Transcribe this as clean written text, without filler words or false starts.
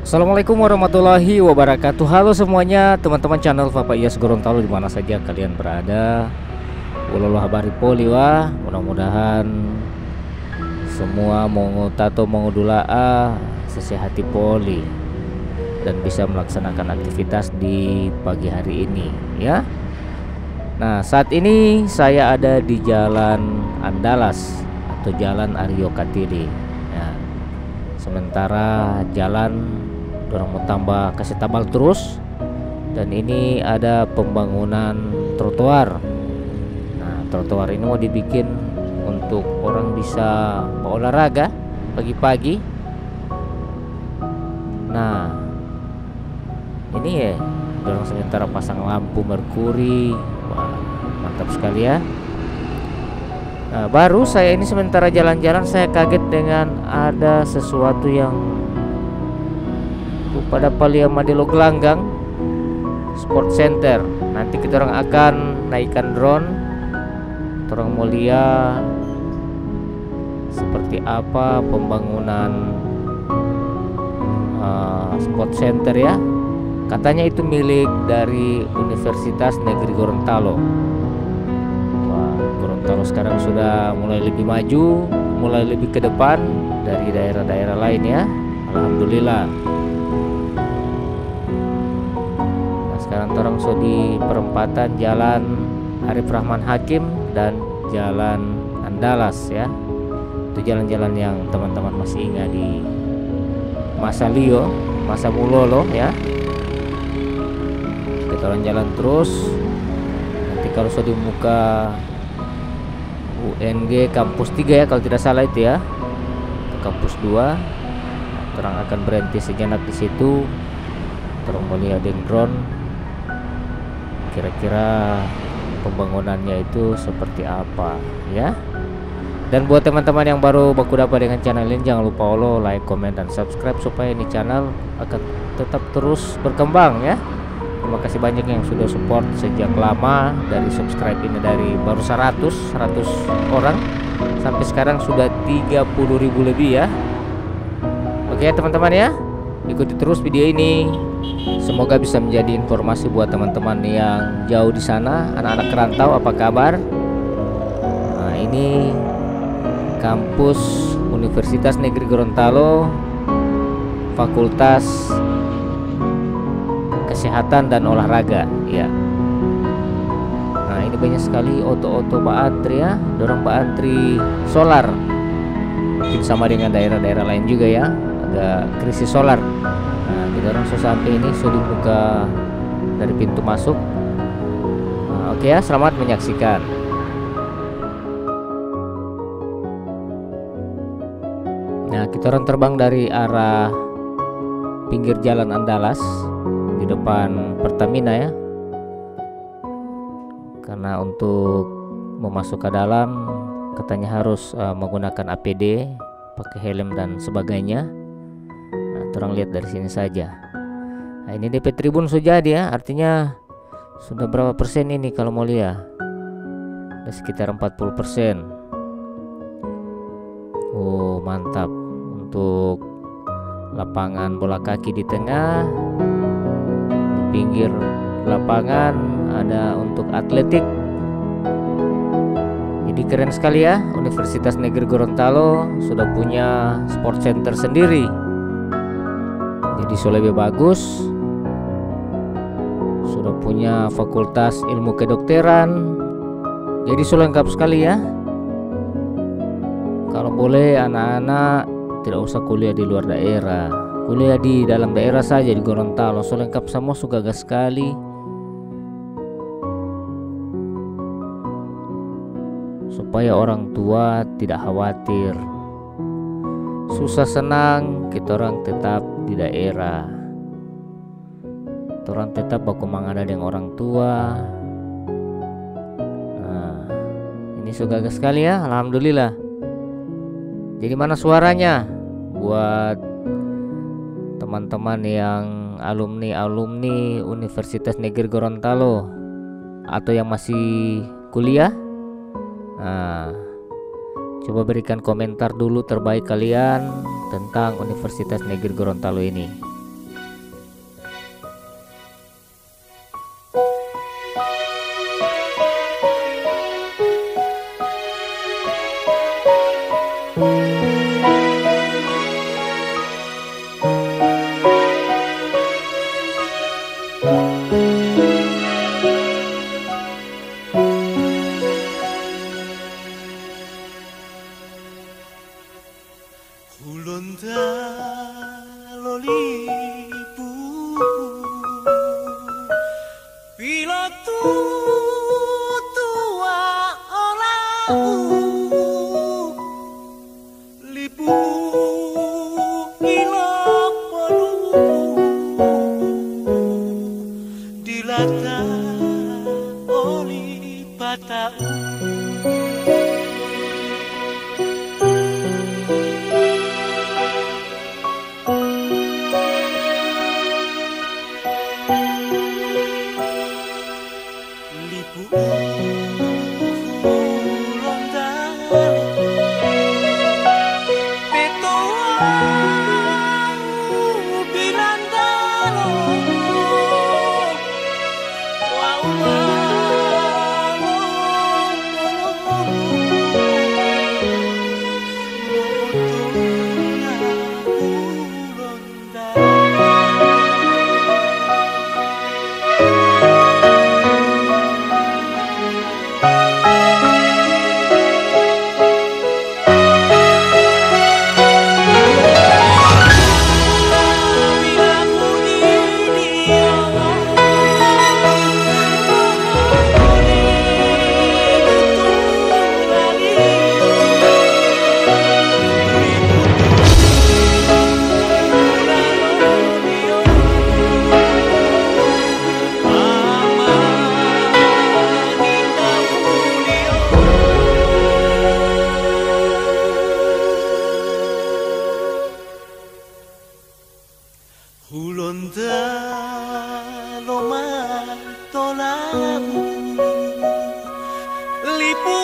Assalamualaikum warahmatullahi wabarakatuh. Halo semuanya teman-teman channel Papa Iyas Gorontalo dimana saja kalian berada. Ulolo habari poli wah. Mudah-mudahan semua mongo tato mongo dulaa sesehati poli dan bisa melaksanakan aktivitas di pagi hari ini ya. Nah, saat ini saya ada di Jalan Andalas atau Jalan Aryo Katili ya. Sementara jalan orang mau tambah kasih tabal terus, dan ini ada pembangunan trotoar. Nah, trotoar ini mau dibikin untuk orang bisa berolahraga pagi-pagi. Nah, ini ya orang sementara pasang lampu merkuri. Wah, mantap sekali ya. Nah, baru saya ini sementara jalan-jalan saya kaget dengan ada sesuatu yang pada Palia Madelo Gelanggang Sport Center. Nanti kita orang akan naikkan drone, orang mau lihat seperti apa pembangunan Sport Center ya. Katanya itu milik dari Universitas Negeri Gorontalo. Wah, Gorontalo sekarang sudah mulai lebih maju, mulai lebih ke depan dari daerah-daerah lain ya. Alhamdulillah. Sekarang orang so di perempatan Jalan Arif Rahman Hakim dan Jalan Andalas ya. Itu jalan-jalan yang teman-teman masih ingat di masa Lio, masa Mulolo ya. Kita orang jalan terus. Nanti kalau so di muka UNG kampus 3 ya kalau tidak salah itu ya. Kampus 2. Orang akan berhenti sejenak di situ. Terus melihat drone. Kira-kira pembangunannya itu seperti apa ya. Dan buat teman-teman yang baru baku dapat dengan channel ini, jangan lupa follow, like, komen, dan subscribe supaya ini channel akan tetap terus berkembang ya. Terima kasih banyak yang sudah support sejak lama. Dari subscribe ini dari baru 100 orang sampai sekarang sudah 30.000 lebih ya. Oke teman-teman ya, ikuti terus video ini. Semoga bisa menjadi informasi buat teman-teman yang jauh di sana, anak-anak kerantau apa kabar. Nah, ini kampus Universitas Negeri Gorontalo, Fakultas Kesehatan dan Olahraga ya. Nah, ini banyak sekali oto-oto Pak Antri ya, dorong Pak Antri solar. Mungkin sama dengan daerah-daerah lain juga ya, agak krisis solar. Nah, kita orang so sampai ini so dibuka dari pintu masuk. Nah, oke ya, selamat menyaksikan. Nah, kita orang terbang dari arah pinggir Jalan Andalas di depan Pertamina ya. Karena untuk memasuk ke dalam katanya harus menggunakan APD, pakai helm dan sebagainya. Orang lihat dari sini saja. Nah, ini DP Tribun sudah jadi ya, artinya sudah berapa persen ini kalau mau lihat? Ada sekitar 40%. Oh, mantap. Untuk lapangan bola kaki di tengah, di pinggir lapangan ada untuk atletik. Jadi keren sekali ya, Universitas Negeri Gorontalo sudah punya sport center sendiri. Jadi sudah lebih bagus. Sudah punya fakultas ilmu kedokteran. Jadi sudah lengkap sekali ya. Kalau boleh anak-anak tidak usah kuliah di luar daerah, kuliah di dalam daerah saja di Gorontalo. Sudah lengkap semua, sudah gagah sekali. Supaya orang tua tidak khawatir. Susah senang kita orang tetap di daerah. Orang tetap baku mangada dengan orang tua. Nah, ini sudah gagah sekali ya, alhamdulillah. Jadi mana suaranya buat teman-teman yang alumni Universitas Negeri Gorontalo atau yang masih kuliah? Nah, coba berikan komentar dulu terbaik kalian tentang Universitas Negeri Gorontalo ini. kata oli patau lipu Hulonda loma tolau lipu